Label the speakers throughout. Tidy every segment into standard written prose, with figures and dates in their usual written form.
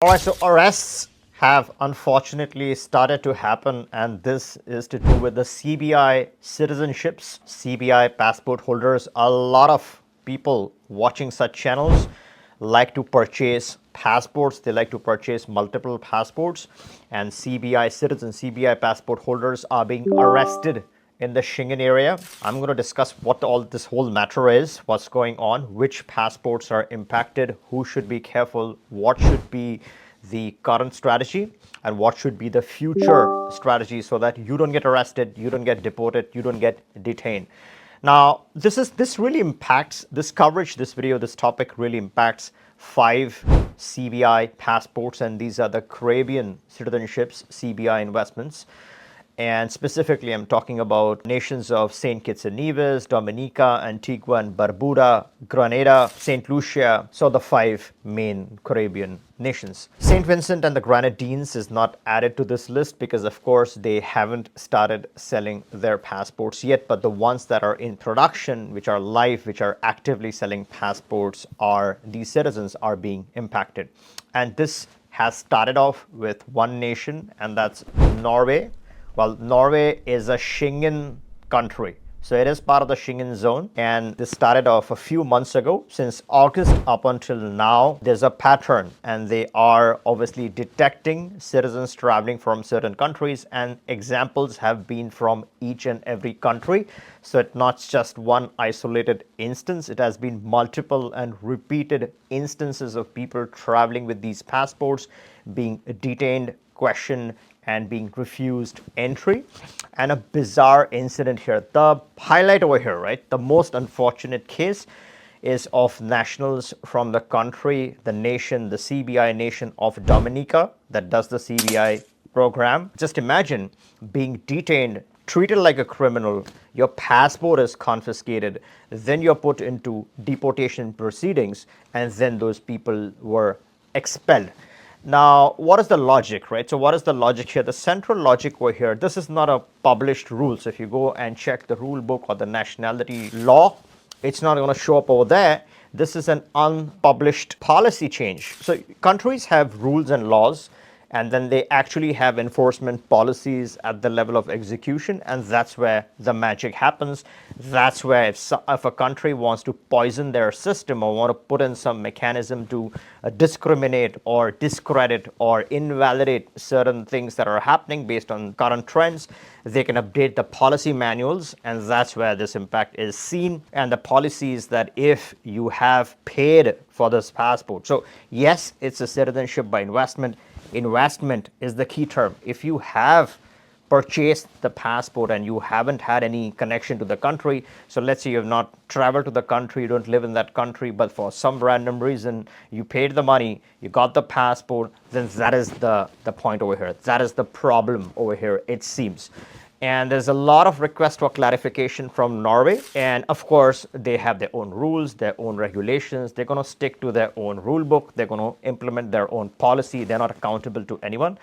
Speaker 1: All right, so arrests have unfortunately started to happen, and this is to do with the CBI citizenships, CBI passport holders. A lot of people watching such channels like to purchase passports, they like to purchase multiple passports, and CBI citizens, CBI passport holders are being arrested in the Schengen area. I'm going to discuss what all this whole matter is, what's going on, which passports are impacted, who should be careful, what should be the current strategy, and what should be the future strategy so that you don't get arrested, you don't get deported, you don't get detained. Now, this really impacts this coverage, this video, this topic really impacts 5 CBI passports, and these are the Caribbean citizenships, CBI investments. And specifically, I'm talking about nations of St. Kitts and Nevis, Dominica, Antigua and Barbuda, Grenada, St. Lucia. So the 5 main Caribbean nations. St. Vincent and the Grenadines is not added to this list because, of course, they haven't started selling their passports yet. But the ones that are in production, which are live, which are actively selling passports, are these citizens are being impacted. And this has started off with one nation, and that's Norway. Well, Norway is a Schengen country. So it is part of the Schengen zone. And this started off a few months ago. Since August up until now, there's a pattern. And they are obviously detecting citizens traveling from certain countries. And examples have been from each and every country. So it's not just one isolated instance. It has been multiple and repeated instances of people traveling with these passports being detained, questioned, and being refused entry. And a bizarre incident here. The highlight over here, right? The most unfortunate case is of nationals from the country, the nation, the CBI nation of Dominica that does the CBI program. Just imagine being detained, treated like a criminal, your passport is confiscated, then you're put into deportation proceedings, and then those people were expelled. Now, what is the logic, right? So what is the logic here? The central logic over here, this is not a published rule. So if you go and check the rule book or the nationality law, it's not going to show up over there. This is an unpublished policy change. So countries have rules and laws, and then they actually have enforcement policies at the level of execution, and that's where the magic happens. That's where if a country wants to poison their system or want to put in some mechanism to discriminate or discredit or invalidate certain things that are happening based on current trends, they can update the policy manuals, and that's where this impact is seen. And the policy is that if you have paid for this passport, so yes, it's a citizenship by investment. Investment is the key term. If you have purchased the passport and you haven't had any connection to the country, so let's say you have not traveled to the country, you don't live in that country, but for some random reason you paid the money, you got the passport, then that is the point over here. That is the problem over here, it seems. And there's a lot of requests for clarification from Norway. And of course, they have their own rules, their own regulations. They're going to stick to their own rule book. They're going to implement their own policy. They're not accountable to anyone.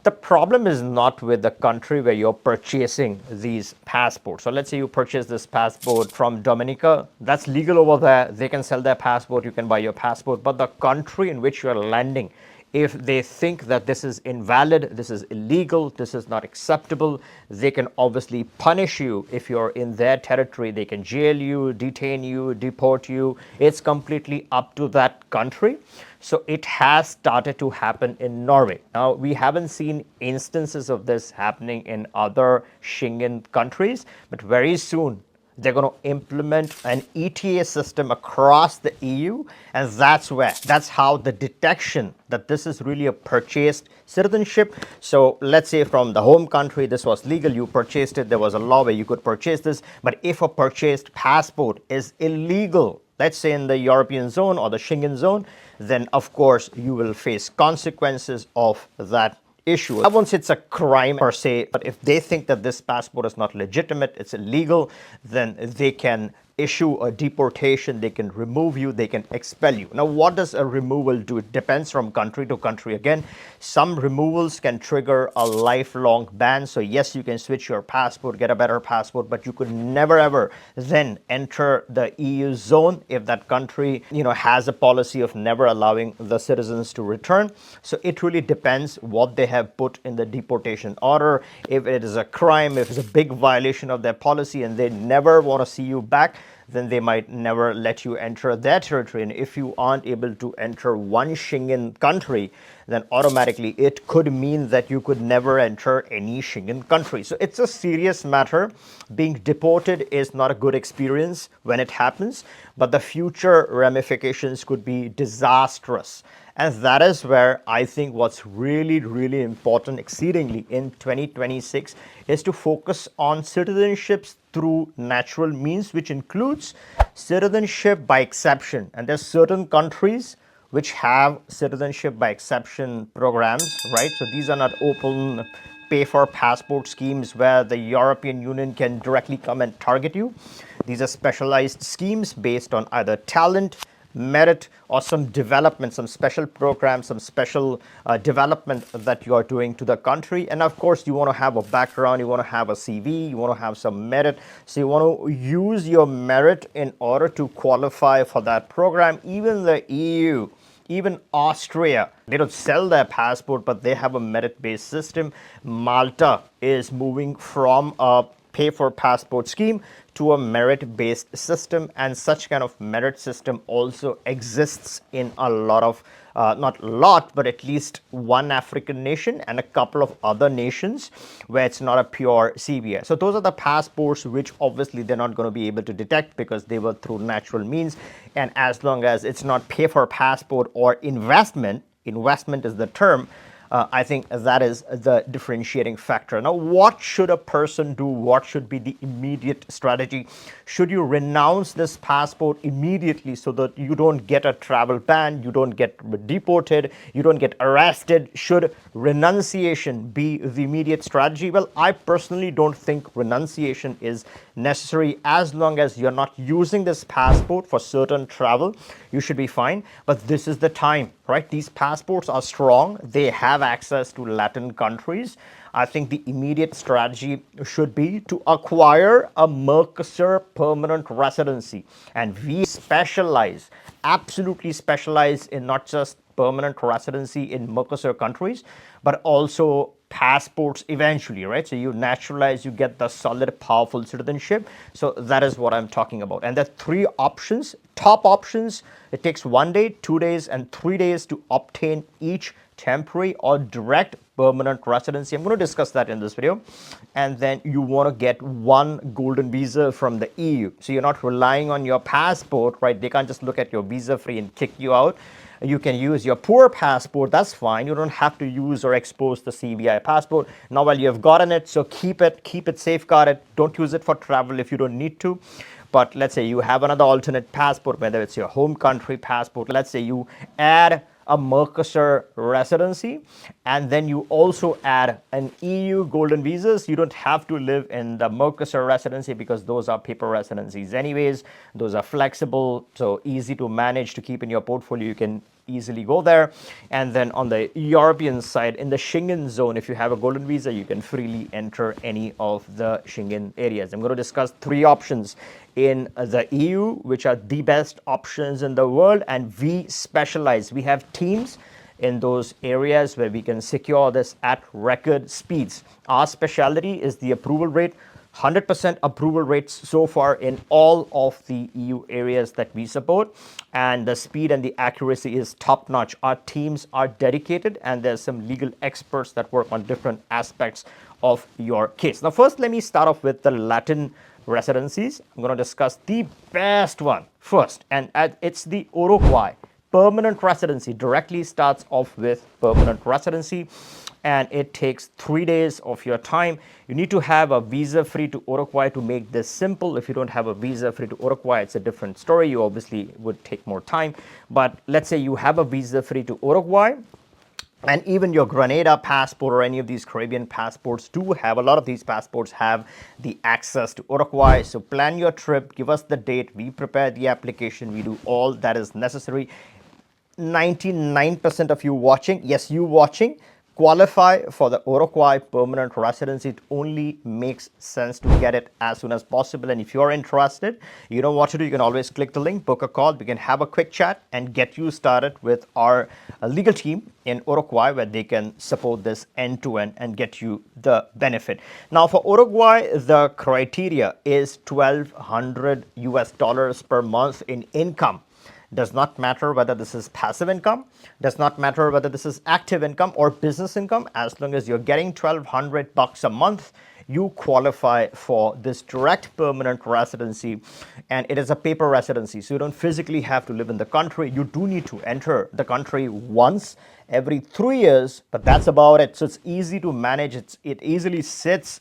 Speaker 1: The problem is not with the country where you're purchasing these passports. So let's say you purchase this passport from Dominica. That's legal over there. They can sell their passport. You can buy your passport. But the country in which you're landing, if they think that this is invalid, this is illegal, this is not acceptable, they can obviously punish you. If you're in their territory, they can jail you, detain you, deport you. It's completely up to that country. So it has started to happen in Norway. Now, we haven't seen instances of this happening in other Schengen countries, but very soon they're going to implement an ETA system across the EU, and that's how the detection that this is really a purchased citizenship. So let's say from the home country, this was legal, you purchased it, there was a law where you could purchase this, but if a purchased passport is illegal, let's say in the European zone or the Schengen zone, then of course you will face consequences of that issue. I won't say it's a crime per se, but if they think that this passport is not legitimate, it's illegal, then they can issue a deportation, they can remove you, they can expel you. Now, what does a removal do? It depends from country to country. Again, some removals can trigger a lifelong ban. So yes, you can switch your passport, get a better passport, but you could never ever then enter the EU zone if that country, has a policy of never allowing the citizens to return. So it really depends what they have put in the deportation order. If it is a crime, if it's a big violation of their policy and they never want to see you back, then they might never let you enter their territory. And if you aren't able to enter one Schengen country, then automatically it could mean that you could never enter any Schengen country. So it's a serious matter. Being deported is not a good experience when it happens, but the future ramifications could be disastrous. And that is where I think what's really, really important exceedingly in 2026 is to focus on citizenships through natural means, which includes citizenship by exception. And there's certain countries which have citizenship by exception programs, right? So these are not open pay for passport schemes where the European Union can directly come and target you. These are specialized schemes based on either talent, merit, or some development, some special program, some special development that you are doing to the country. And of course, you want to have a background, you want to have a CV, you want to have some merit. So you want to use your merit in order to qualify for that program. Even the EU, even Austria, they don't sell their passport, but they have a merit-based system. Malta is moving from a pay for passport scheme to a merit-based system, and such kind of merit system also exists in a lot of not a lot, but at least one African nation and a couple of other nations where it's not a pure CBI. So those are the passports which obviously they're not going to be able to detect because they were through natural means. And as long as it's not pay for passport or investment is the term, I think that is the differentiating factor. Now, what should a person do? What should be the immediate strategy? Should you renounce this passport immediately so that you don't get a travel ban, you don't get deported, you don't get arrested? Should renunciation be the immediate strategy? Well, I personally don't think renunciation is necessary. As long as you're not using this passport for certain travel, you should be fine. But this is the time, right? These passports are strong. They have access to Latin countries. I think the immediate strategy should be to acquire a Mercosur permanent residency. And we specialize, absolutely specialize in not just permanent residency in Mercosur countries, but also passports eventually, right? So you naturalize, you get the solid, powerful citizenship. So that is what I'm talking about. And there are three options, top options. It takes 1 day, 2 days, and 3 days to obtain each temporary or direct permanent residency. I'm going to discuss that in this video. And then you want to get one golden visa from the EU. So you're not relying on your passport, right? They can't just look at your visa free and kick you out. You can use your poor passport, that's fine. You don't have to use or expose the CBI passport. Now, while you have gotten it, so keep it safeguarded. Don't use it for travel if you don't need to. But let's say you have another alternate passport, whether it's your home country passport. Let's say you add a Mercosur residency, and then you also add an EU golden visas. You don't have to live in the Mercosur residency because those are paper residencies anyways. Those are flexible, so easy to manage, to keep in your portfolio. You can easily go there. And then on the European side, in the Schengen zone, if you have a golden visa, you can freely enter any of the Schengen areas. I'm going to discuss three options in the EU, which are the best options in the world, and we specialize. We have teams in those areas where we can secure this at record speeds. Our specialty is the approval rate. 100% approval rates so far in all of the EU areas that we support, and the speed and the accuracy is top notch. Our teams are dedicated, and there's some legal experts that work on different aspects of your case. Now, first, let me start off with the Latin residencies. I'm going to discuss the best one first, and it's the Uruguay permanent residency. Directly starts off with permanent residency, and it takes 3 days of your time. You need to have a visa free to Uruguay to make this simple. If you don't have a visa free to Uruguay, it's a different story. You obviously would take more time. But let's say you have a visa free to Uruguay, And even your Grenada passport or any of these Caribbean passports do have, a lot of these passports have the access to Uruguay. So plan your trip, give us the date, we prepare the application, we do all that is necessary. 99% of you watching, yes, you watching, qualify for the Uruguay permanent residency. It only makes sense to get it as soon as possible. And if you're interested, you know what to do. You can always click the link, book a call. We can have a quick chat and get you started with our legal team in Uruguay, where they can support this end to end and get you the benefit. Now, for Uruguay, the criteria is 1,200 US dollars per month in income. Does not matter whether this is passive income, does not matter whether this is active income or business income. As long as you're getting 1,200 bucks a month, you qualify for this direct permanent residency. And it is a paper residency, so you don't physically have to live in the country. You do need to enter the country once every 3 years, but that's about it. So it's easy to manage. It easily sits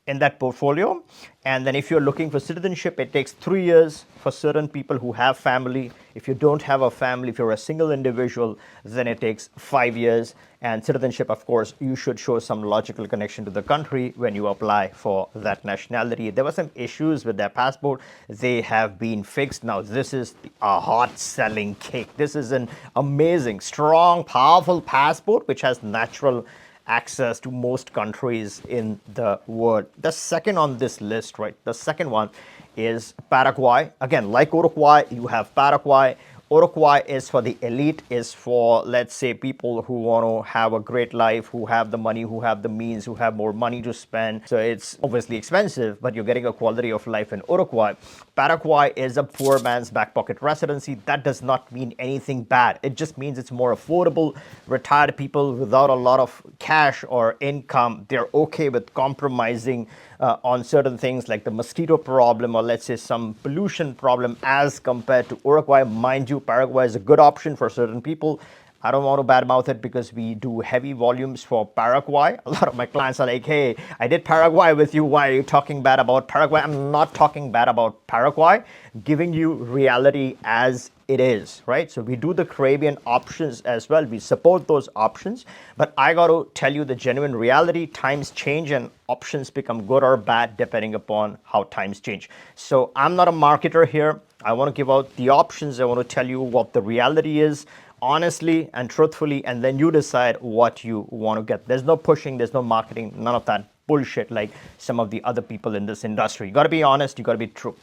Speaker 1: in that portfolio. And then if you're looking for citizenship, it takes 3 years for certain people who have family. If you don't have a family, if you're a single individual, then it takes 5 years. And citizenship, of course, you should show some logical connection to the country when you apply for that nationality. There were some issues with their passport. They have been fixed. Now, this is a hot selling cake. This is an amazing, strong, powerful passport which has natural access to most countries in the world. The second on this list, right? The second one is Paraguay. Again, like Uruguay, you have Paraguay. Uruguay is for the elite, is for, let's say, people who want to have a great life, who have the money, who have the means, who have more money to spend. So it's obviously expensive, but you're getting a quality of life in Uruguay. Paraguay is a poor man's back pocket residency. That does not mean anything bad. It just means it's more affordable. Retired people without a lot of cash or income, they're okay with compromising on certain things like the mosquito problem, or let's say some pollution problem, as compared to Uruguay. Mind you, Paraguay is a good option for certain people. I don't want to badmouth it because we do heavy volumes for Paraguay. A lot of my clients are like, hey, I did Paraguay with you. Why are you talking bad about Paraguay? I'm not talking bad about Paraguay, giving you reality as it is, right? So we do the Caribbean options as well. We support those options. But I got to tell you the genuine reality. Times change and options become good or bad depending upon how times change. So I'm not a marketer here. I want to give out the options. I want to tell you what the reality is, honestly and truthfully, and then you decide what you want to get. There's no pushing, there's no marketing, none of that bullshit like some of the other people in this industry. You got to be honest, you got to be true.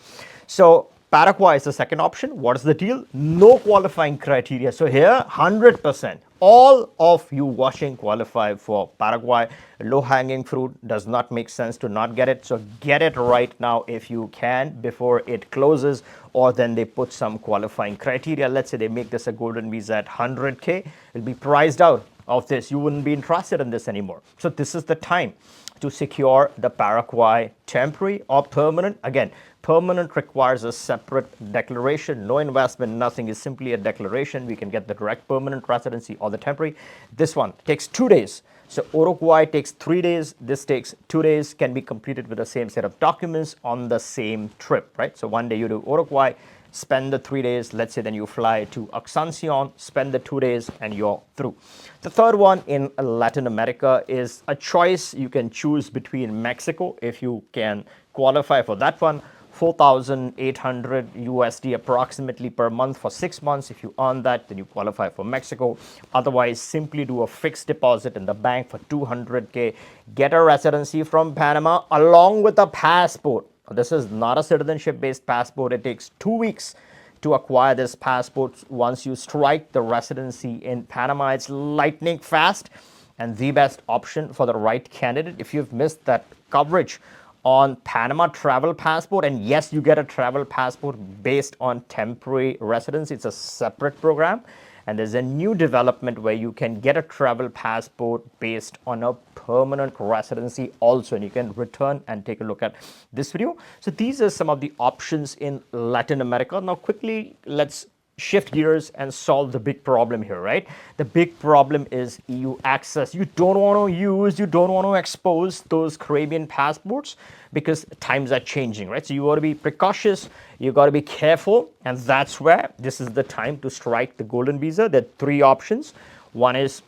Speaker 1: So Paraguay is the second option. What is the deal? No qualifying criteria. So here, 100%. All of you watching qualify for Paraguay. Low-hanging fruit, does not make sense to not get it. So get it right now if you can before it closes, or then they put some qualifying criteria. Let's say they make this a golden visa at 100K. It'll be priced out of this. You wouldn't be interested in this anymore. So this is the time to secure the Paraguay temporary or permanent. Again, permanent requires a separate declaration, no investment, nothing. Is simply a declaration. We can get the direct permanent residency or the temporary. This one takes 2 days. So Uruguay takes 3 days. This takes 2 days, can be completed with the same set of documents on the same trip, right? So one day you do Uruguay, spend the 3 days, let's say then you fly to Asuncion, spend the 2 days, and you're through. The third one in Latin America is a choice. You can choose between Mexico, if you can qualify for that one. 4,800 USD approximately per month for 6 months. If you earn that, then you qualify for Mexico. Otherwise, simply do a fixed deposit in the bank for 200K. Get a residency from Panama along with a passport. This is not a citizenship-based passport. It takes 2 weeks to acquire this passport. Once you strike the residency in Panama, it's lightning fast and the best option for the right candidate. If you've missed that coverage on Panama travel passport, and yes, you get a travel passport based on temporary residency. It's a separate program. And there's a new development where you can get a travel passport based on a permanent residency also. And you can return and take a look at this video. So these are some of the options in Latin America. Now, quickly, let's shift gears and solve the big problem here, right? The big problem is EU access. You don't want to expose those Caribbean passports because times are changing, right? So you got to be precautious, you got to be careful, and that's where this is the time to strike the golden visa. There are 3 options. One is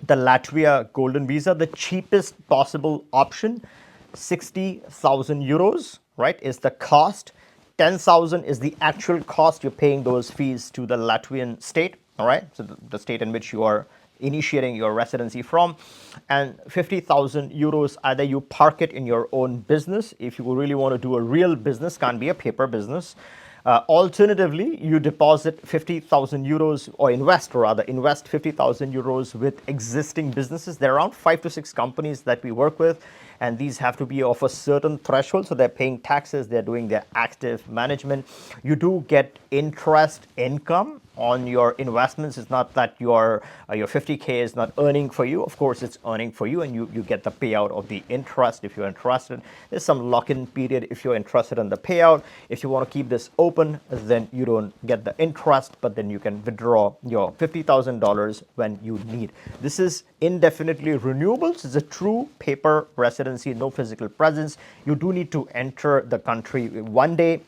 Speaker 1: the Latvia Golden Visa, the cheapest possible option, 60,000 euros, right, is the cost. 10,000 is the actual cost. You're paying those fees to the Latvian state, all right, so the state in which you are initiating your residency from. And 50,000 euros, either you park it in your own business if you really want to do a real business, can't be a paper business. Alternatively, you deposit 50,000 euros, or invest 50,000 euros with existing businesses. There are around 5 to 6 companies that we work with, and these have to be of a certain threshold. So they're paying taxes, they're doing their active management. You do get interest income on your investments. It's not that your 50K is not earning for you. Of course, it's earning for you, and you get the payout of the interest if you're interested. There's some lock-in period if you're interested in the payout. If you want to keep this open, then you don't get the interest, but then you can withdraw your $50,000 when you need. This is indefinitely renewable. So it's a true paper residency, no physical presence. You do need to enter the country one day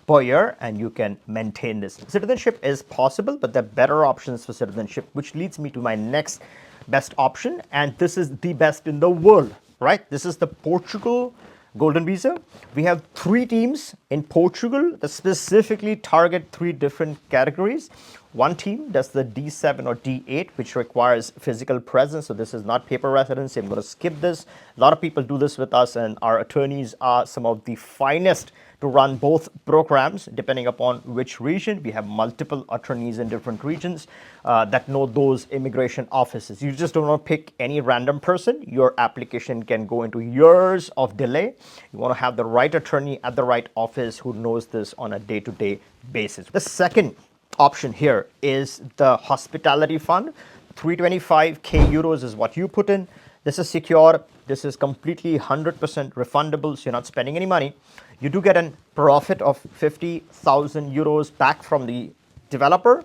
Speaker 1: per year, and you can maintain this. Citizenship is possible, but there are better options for citizenship, which leads me to my next best option, and this is the best in the world, right? This is the Portugal Golden Visa. We have 3 teams in Portugal that specifically target 3 different categories. One team does the D7 or D8, which requires physical presence. So this is not paper residency. I'm going to skip this. A lot of people do this with us, and our attorneys are some of the finest to run both programs depending upon which region. We have multiple attorneys in different regions that know those immigration offices. You just don't want to pick any random person. Your application can go into years of delay. You want to have the right attorney at the right office who knows this on a day-to-day basis. The second option here is the hospitality fund. 325k euros is what you put in. This is secure. This is completely 100% refundable, so you're not spending any money. You do get a profit of 50,000 euros back from the developer.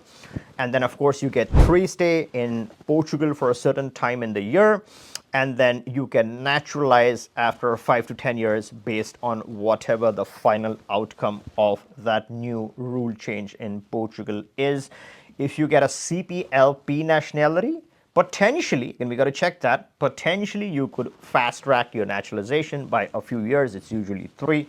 Speaker 1: And then, of course, you get free stay in Portugal for a certain time in the year. And then you can naturalize after 5 to 10 years based on whatever the final outcome of that new rule change in Portugal is. If you get a CPLP nationality, potentially, and we got to check that, potentially you could fast track your naturalization by a few years. It's usually 3.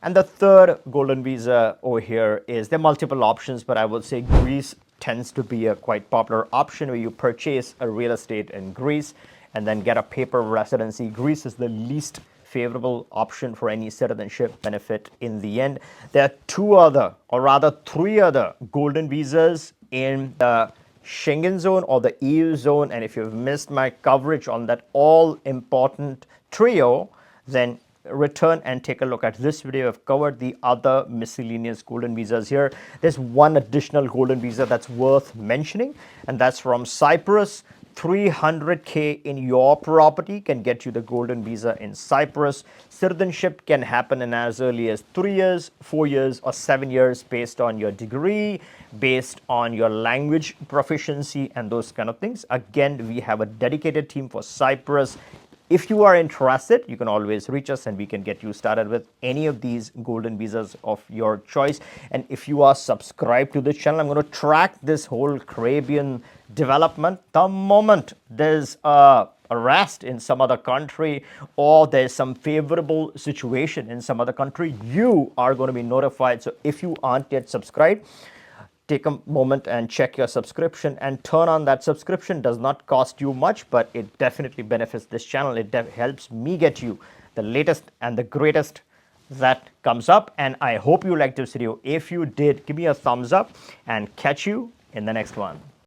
Speaker 1: And the third golden visa over here is, there are multiple options, but I would say Greece tends to be a quite popular option, where you purchase a real estate in Greece and then get a paper residency. Greece is the least favorable option for any citizenship benefit in the end. There are 2 other, or rather 3 other golden visas in the Schengen zone or the EU zone, and if you've missed my coverage on that all important trio, then return and take a look at this video. I've covered the other miscellaneous golden visas here. There's one additional golden visa that's worth mentioning, and that's from Cyprus. 300k in your property can get you the golden visa in Cyprus. Citizenship can happen in as early as 3 years, 4 years, or 7 years based on your degree, based on your language proficiency, and those kind of things. Again, we have a dedicated team for Cyprus. If you are interested, you can always reach us and we can get you started with any of these golden visas of your choice. And if you are subscribed to this channel, I'm going to track this whole Caribbean development. The moment there's a arrest in some other country, or there's some favorable situation in some other country, you are going to be notified. So if you aren't yet subscribed, take a moment and check your subscription and turn on that subscription. Does not cost you much, but it definitely benefits this channel. It helps me get you the latest and the greatest that comes up. And I hope you liked this video. If you did, give me a thumbs up and catch you in the next one.